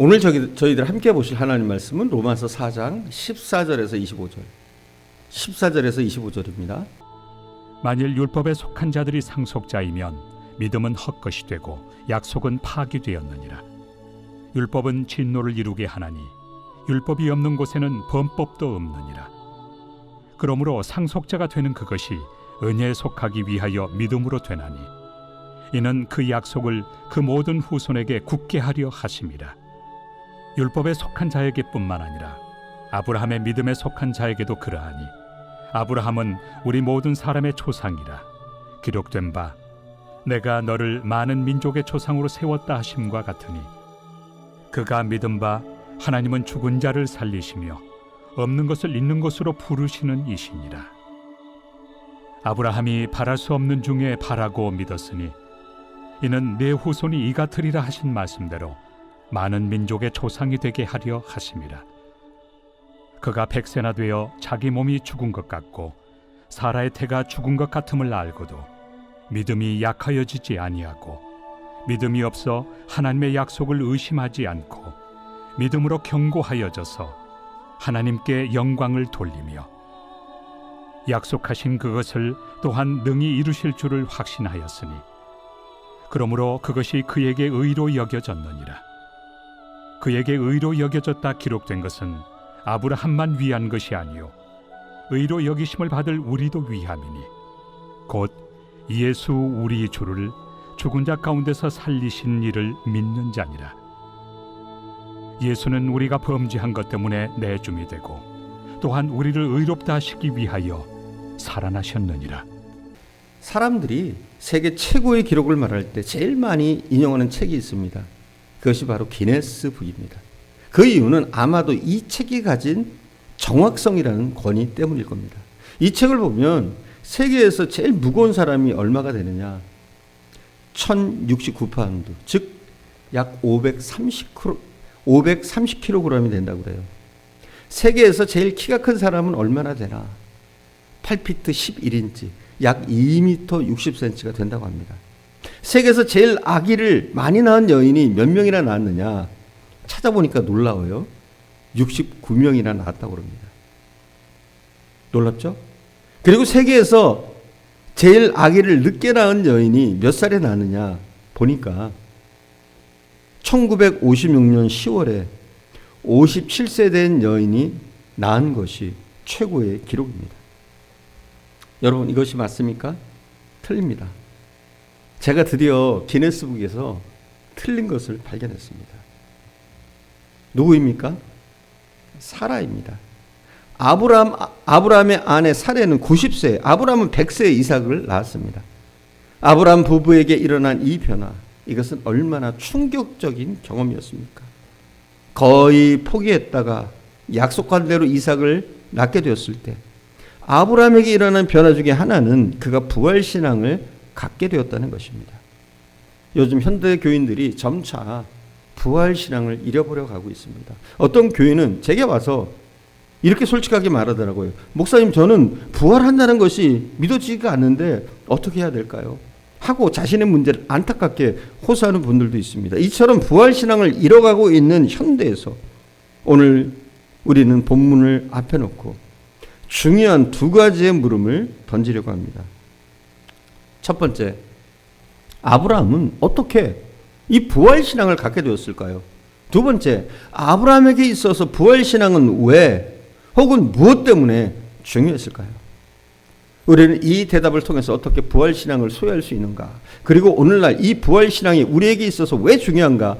오늘 저희들 함께 보실 하나님 말씀은 로마서 4장 14절에서 25절, 14절에서 25절입니다. 만일 율법에 속한 자들이 상속자이면 믿음은 헛것이 되고 약속은 파기되었느니라. 율법은 진노를 이루게 하나니 율법이 없는 곳에는 범법도 없느니라. 그러므로 상속자가 되는 그것이 은혜에 속하기 위하여 믿음으로 되나니 이는 그 약속을 그 모든 후손에게 굳게 하려 하심이라. 율법에 속한 자에게뿐만 아니라 아브라함의 믿음에 속한 자에게도 그러하니 아브라함은 우리 모든 사람의 조상이라. 기록된 바 내가 너를 많은 민족의 조상으로 세웠다 하심과 같으니 그가 믿은 바 하나님은 죽은 자를 살리시며 없는 것을 있는 것으로 부르시는 이시니라. 아브라함이 바랄 수 없는 중에 바라고 믿었으니 이는 내 후손이 이 같으리라 하신 말씀대로 많은 민족의 조상이 되게 하려 하심이라. 그가 100세나 되어 자기 몸이 죽은 것 같고 사라의 태가 죽은 것 같음을 알고도 믿음이 약하여지지 아니하고 믿음이 없어 하나님의 약속을 의심하지 않고 믿음으로 견고하여져서 하나님께 영광을 돌리며 약속하신 그것을 또한 능히 이루실 줄을 확신하였으니 그러므로 그것이 그에게 의로 여겨졌느니라. 그에게 의로 여겨졌다 기록된 것은 아브라함만 위한 것이 아니요 의로 여기심을 받을 우리도 위함이니 곧 예수 우리 주를 죽은 자 가운데서 살리신 이를 믿는 자니라. 예수는 우리가 범죄한 것 때문에 내줌이 되고 또한 우리를 의롭다 하시기 위하여 살아나셨느니라. 사람들이 세계 최고의 기록을 말할 때 제일 많이 인용하는 책이 있습니다. 그것이 바로 기네스북입니다. 그 이유는 아마도 이 책이 가진 정확성이라는 권위 때문일 겁니다. 이 책을 보면 세계에서 제일 무거운 사람이 얼마가 되느냐? 1069파운드, 즉 약 530kg이 된다고 그래요. 세계에서 제일 키가 큰 사람은 얼마나 되나? 8피트 11인치, 약 2m 60cm가 된다고 합니다. 세계에서 제일 아기를 많이 낳은 여인이 몇 명이나 낳았느냐? 찾아보니까 놀라워요. 69명이나 낳았다고 합니다. 놀랍죠? 그리고 세계에서 제일 아기를 늦게 낳은 여인이 몇 살에 낳느냐 보니까 1956년 10월에 57세 된 여인이 낳은 것이 최고의 기록입니다. 여러분, 이것이 맞습니까? 틀립니다. 제가 드디어 기네스북에서 틀린 것을 발견했습니다. 누구입니까? 사라입니다. 아브라함의 아내 사레는 90세, 아브라함은 100세에 이삭을 낳았습니다. 아브라함 부부에게 일어난 이 변화, 이것은 얼마나 충격적인 경험이었습니까? 거의 포기했다가 약속한 대로 이삭을 낳게 되었을 때 아브라함에게 일어난 변화 중에 하나는 그가 부활신앙을 갖게 되었다는 것입니다. 요즘 현대 교인들이 점차 부활신앙을 잃어버려 가고 있습니다. 어떤 교인은 제게 와서 이렇게 솔직하게 말하더라고요. 목사님, 저는 부활한다는 것이 믿어지지가 않는데 어떻게 해야 될까요? 하고 자신의 문제를 안타깝게 호소하는 분들도 있습니다. 이처럼 부활신앙을 잃어가고 있는 현대에서 오늘 우리는 본문을 앞에 놓고 중요한 두 가지의 물음을 던지려고 합니다. 첫 번째, 아브라함은 어떻게 이 부활신앙을 갖게 되었을까요? 두 번째, 아브라함에게 있어서 부활신앙은 왜 혹은 무엇 때문에 중요했을까요? 우리는 이 대답을 통해서 어떻게 부활신앙을 소유할 수 있는가? 그리고 오늘날 이 부활신앙이 우리에게 있어서 왜 중요한가?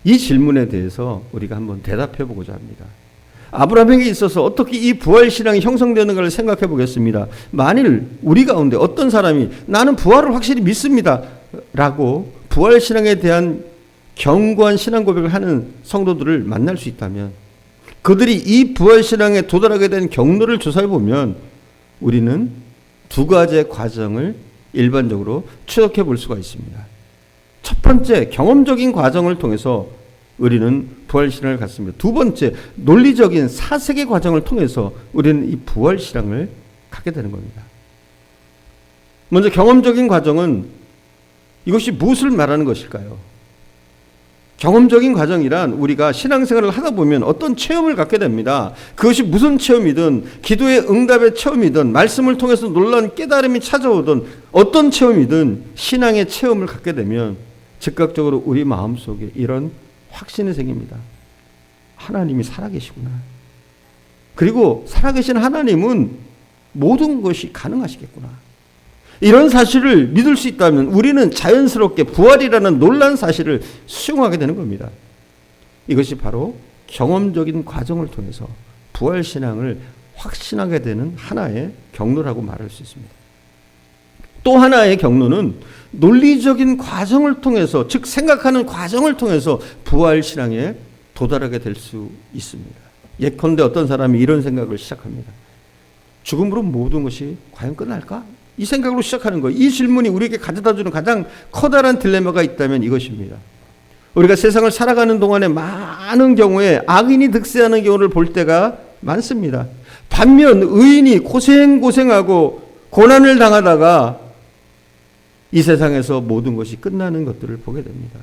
이 질문에 대해서 우리가 한번 대답해 보고자 합니다. 아브라함에게 있어서 어떻게 이 부활신앙이 형성되는가를 생각해 보겠습니다. 만일 우리 가운데 어떤 사람이 나는 부활을 확실히 믿습니다 라고 부활신앙에 대한 견고한 신앙 고백을 하는 성도들을 만날 수 있다면 그들이 이 부활신앙에 도달하게 된 경로를 조사해 보면 우리는 두 가지의 과정을 일반적으로 추적해 볼 수가 있습니다. 첫 번째, 경험적인 과정을 통해서 우리는 부활신앙을 갖습니다. 두 번째, 논리적인 사색의 과정을 통해서 우리는 이 부활신앙을 갖게 되는 겁니다. 먼저 경험적인 과정은 이것이 무엇을 말하는 것일까요? 경험적인 과정이란 우리가 신앙생활을 하다 보면 어떤 체험을 갖게 됩니다. 그것이 무슨 체험이든 기도의 응답의 체험이든 말씀을 통해서 놀라운 깨달음이 찾아오든 어떤 체험이든 신앙의 체험을 갖게 되면 즉각적으로 우리 마음속에 이런 확신이 생깁니다. 하나님이 살아계시구나. 그리고 살아계신 하나님은 모든 것이 가능하시겠구나. 이런 사실을 믿을 수 있다면 우리는 자연스럽게 부활이라는 놀라운 사실을 수용하게 되는 겁니다. 이것이 바로 경험적인 과정을 통해서 부활신앙을 확신하게 되는 하나의 경로라고 말할 수 있습니다. 또 하나의 경로는 논리적인 과정을 통해서, 즉 생각하는 과정을 통해서 부활신앙에 도달하게 될 수 있습니다. 예컨대 어떤 사람이 이런 생각을 시작합니다. 죽음으로 모든 것이 과연 끝날까? 이 생각으로 시작하는 거예요. 이 질문이 우리에게 가져다주는 가장 커다란 딜레마가 있다면 이것입니다. 우리가 세상을 살아가는 동안에 많은 경우에 악인이 득세하는 경우를 볼 때가 많습니다. 반면 의인이 고생하고 고난을 당하다가 이 세상에서 모든 것이 끝나는 것들을 보게 됩니다.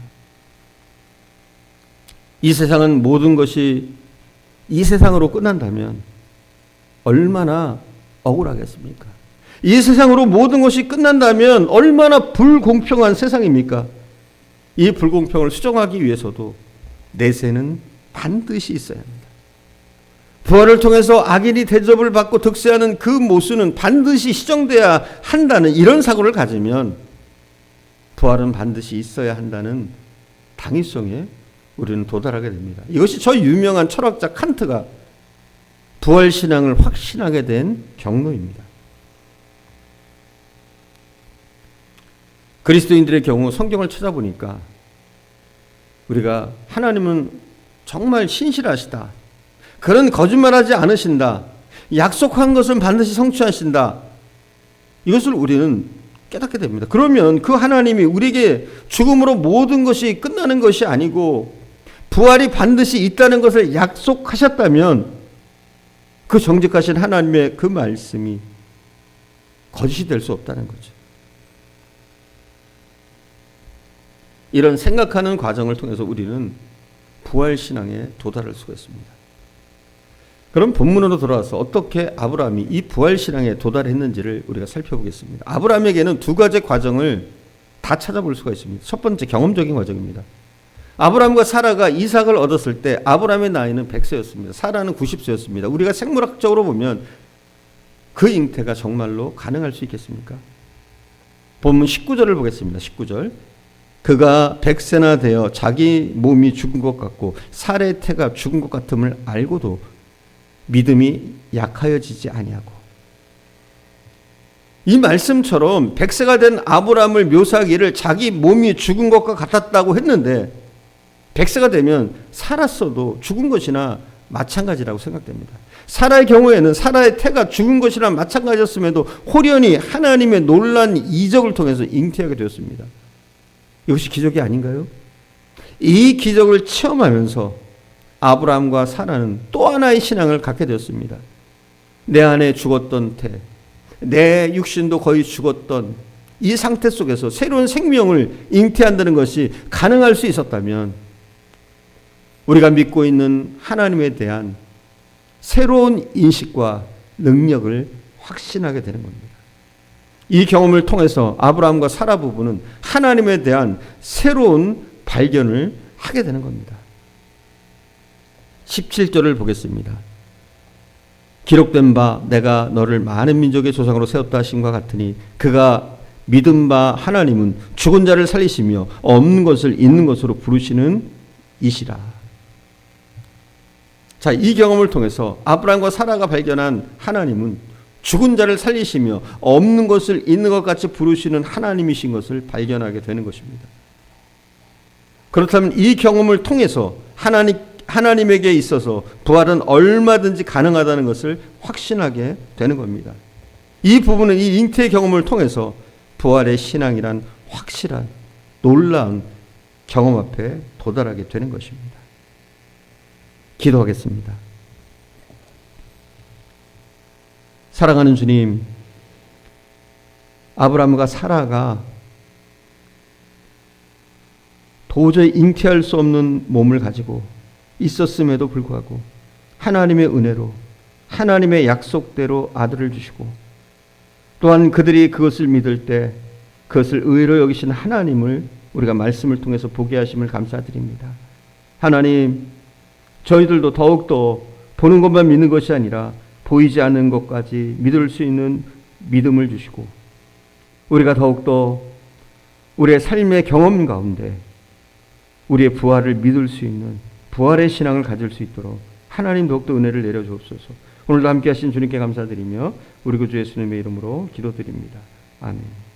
이 세상은 모든 것이 이 세상으로 끝난다면 얼마나 억울하겠습니까? 이 세상으로 모든 것이 끝난다면 얼마나 불공평한 세상입니까? 이 불공평을 수정하기 위해서도 내세는 반드시 있어야 합니다. 부활을 통해서 악인이 대접을 받고 득세하는 그 모순은 반드시 시정돼야 한다는 이런 사고를 가지면 부활은 반드시 있어야 한다는 당위성에 우리는 도달하게 됩니다. 이것이 저 유명한 철학자 칸트가 부활신앙을 확신하게 된 경로입니다. 그리스도인들의 경우 성경을 찾아보니까 우리가 하나님은 정말 신실하시다. 그런 거짓말하지 않으신다. 약속한 것은 반드시 성취하신다. 이것을 우리는 깨닫게 됩니다. 그러면 그 하나님이 우리에게 죽음으로 모든 것이 끝나는 것이 아니고 부활이 반드시 있다는 것을 약속하셨다면 그 정직하신 하나님의 그 말씀이 거짓이 될 수 없다는 거죠. 이런 생각하는 과정을 통해서 우리는 부활신앙에 도달할 수가 있습니다. 그럼 본문으로 돌아와서 어떻게 아브라함이 이 부활신앙에 도달했는지를 우리가 살펴보겠습니다. 아브라함에게는 두 가지 과정을 다 찾아볼 수가 있습니다. 첫 번째 경험적인 과정입니다. 아브라함과 사라가 이삭을 얻었을 때 아브라함의 나이는 100세였습니다. 사라는 90세였습니다. 우리가 생물학적으로 보면 그 잉태가 정말로 가능할 수 있겠습니까? 본문 19절을 보겠습니다. 19절. 그가 100세나 되어 자기 몸이 죽은 것 같고 사라의 태가 죽은 것 같음을 알고도 믿음이 약하여지지 아니하고. 이 말씀처럼 100세가 된 아브라함을 묘사하기를 자기 몸이 죽은 것과 같았다고 했는데 100세가 되면 살았어도 죽은 것이나 마찬가지라고 생각됩니다. 사라의 경우에는 사라의 태가 죽은 것이나 마찬가지였음에도 호련히 하나님의 놀라운 이적을 통해서 잉태하게 되었습니다. 이것이 기적이 아닌가요? 이 기적을 체험하면서 아브라함과 사라는 또 하나의 신앙을 갖게 되었습니다. 내 안에 죽었던 태, 내 육신도 거의 죽었던 이 상태 속에서 새로운 생명을 잉태한다는 것이 가능할 수 있었다면 우리가 믿고 있는 하나님에 대한 새로운 인식과 능력을 확신하게 되는 겁니다. 이 경험을 통해서 아브라함과 사라 부부는 하나님에 대한 새로운 발견을 하게 되는 겁니다. 17절을 보겠습니다. 기록된 바 내가 너를 많은 민족의 조상으로 세웠다 하심과 같으니 그가 믿은 바 하나님은 죽은 자를 살리시며 없는 것을 있는 것으로 부르시는 이시라. 자, 이 경험을 통해서 아브라함과 사라가 발견한 하나님은 죽은 자를 살리시며 없는 것을 있는 것 같이 부르시는 하나님이신 것을 발견하게 되는 것입니다. 그렇다면 이 경험을 통해서 하나님에게 있어서 부활은 얼마든지 가능하다는 것을 확신하게 되는 겁니다. 이 부분은 이 잉태의 경험을 통해서 부활의 신앙이란 확실한 놀라운 경험 앞에 도달하게 되는 것입니다. 기도하겠습니다. 사랑하는 주님, 아브라함과 사라가 도저히 잉태할 수 없는 몸을 가지고 있었음에도 불구하고 하나님의 은혜로 하나님의 약속대로 아들을 주시고 또한 그들이 그것을 믿을 때 그것을 의로 여기신 하나님을 우리가 말씀을 통해서 보게 하심을 감사드립니다. 하나님, 저희들도 더욱더 보는 것만 믿는 것이 아니라 보이지 않는 것까지 믿을 수 있는 믿음을 주시고 우리가 더욱더 우리의 삶의 경험 가운데 우리의 부활을 믿을 수 있는 부활의 신앙을 가질 수 있도록 하나님 더욱더 은혜를 내려주옵소서. 오늘도 함께 하신 주님께 감사드리며 우리 구주 예수님의 이름으로 기도드립니다. 아멘.